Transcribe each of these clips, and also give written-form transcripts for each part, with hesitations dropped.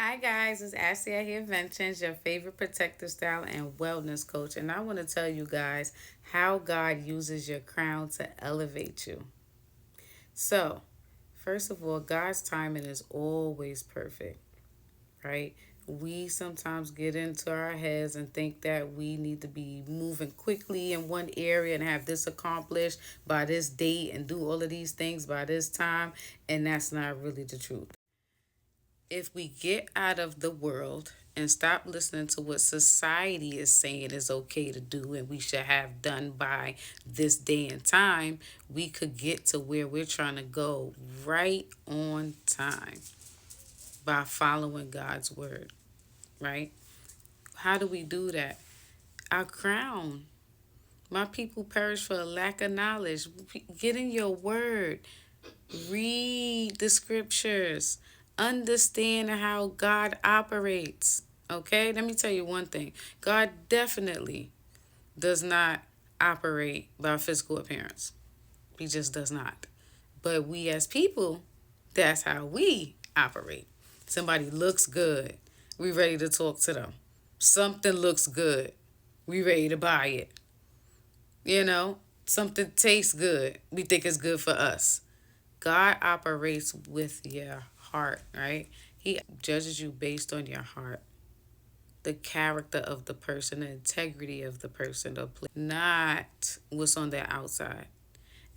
Hi guys, it's Ashley at Here Inventions, your favorite protective style and wellness coach, and I want to tell you guys how God uses your crown to elevate you. So, first of all, God's timing is always perfect, right? We sometimes get into our heads and think that we need to be moving quickly in one area and have this accomplished by this date and do all of these things by this time, and that's not really the truth. If we get out of the world and stop listening to what society is saying is okay to do and we should have done by this day and time, we could get to where we're trying to go right on time by following God's word, right? How do we do that? Our crown. My people perish for a lack of knowledge. Get in your word. Read the scriptures. Understand how God operates. Okay? Let me tell you one thing. God definitely does not operate by physical appearance. He just does not. But we as people, that's how we operate. Somebody looks good. We ready to talk to them. Something looks good. We ready to buy it. You know, something tastes good. We think it's good for us. God operates with your heart, right? He judges you based on your heart, the character of the person, the integrity of the person, not what's on their outside.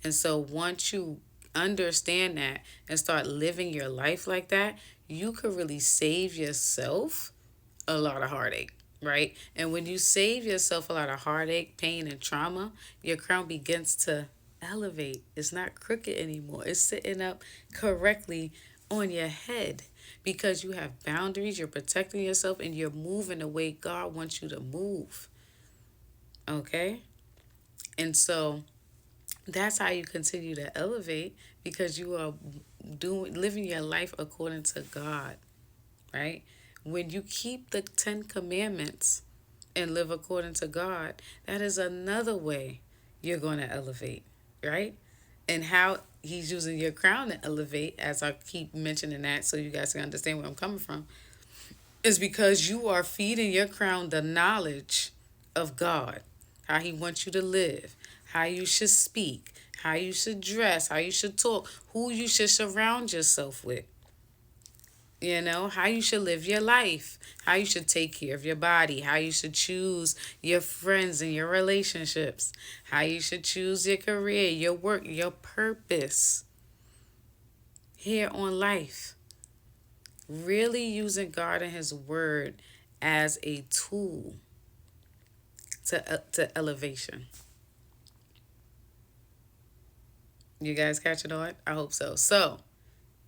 And so once you understand that and start living your life like that, you could really save yourself a lot of heartache, right? And when you save yourself a lot of heartache, pain, and trauma, your crown begins to elevate. It's not crooked anymore. It's sitting up correctly on your head because you have boundaries, you're protecting yourself, and you're moving the way God wants you to move. Okay? And so that's how you continue to elevate because you are living your life according to God, right? When you keep the 10 commandments and live according to God, that is another way you're going to elevate, right? And how he's using your crown to elevate, as I keep mentioning that so you guys can understand where I'm coming from, is because you are feeding your crown the knowledge of God, how he wants you to live, how you should speak, how you should dress, how you should talk, who you should surround yourself with. You know, how you should live your life, how you should take care of your body, how you should choose your friends and your relationships, how you should choose your career, your work, your purpose here on life. Really using God and His Word as a tool to elevation. You guys catch it on? I hope so. So,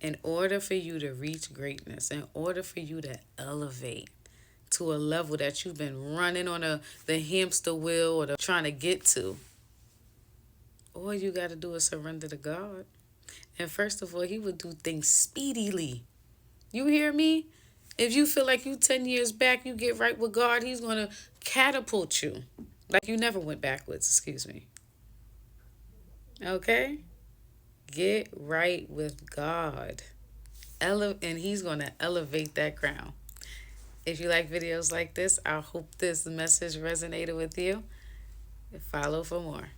in order for you to reach greatness, in order for you to elevate to a level that you've been running on the hamster wheel or trying to get to, all you got to do is surrender to God. And first of all, He will do things speedily. You hear me? If you feel like you 10 years back, you get right with God, He's going to catapult you like you never went backwards, excuse me. Okay? Get right with God. And He's going to elevate that crown. If you like videos like this, I hope this message resonated with you. Follow for more.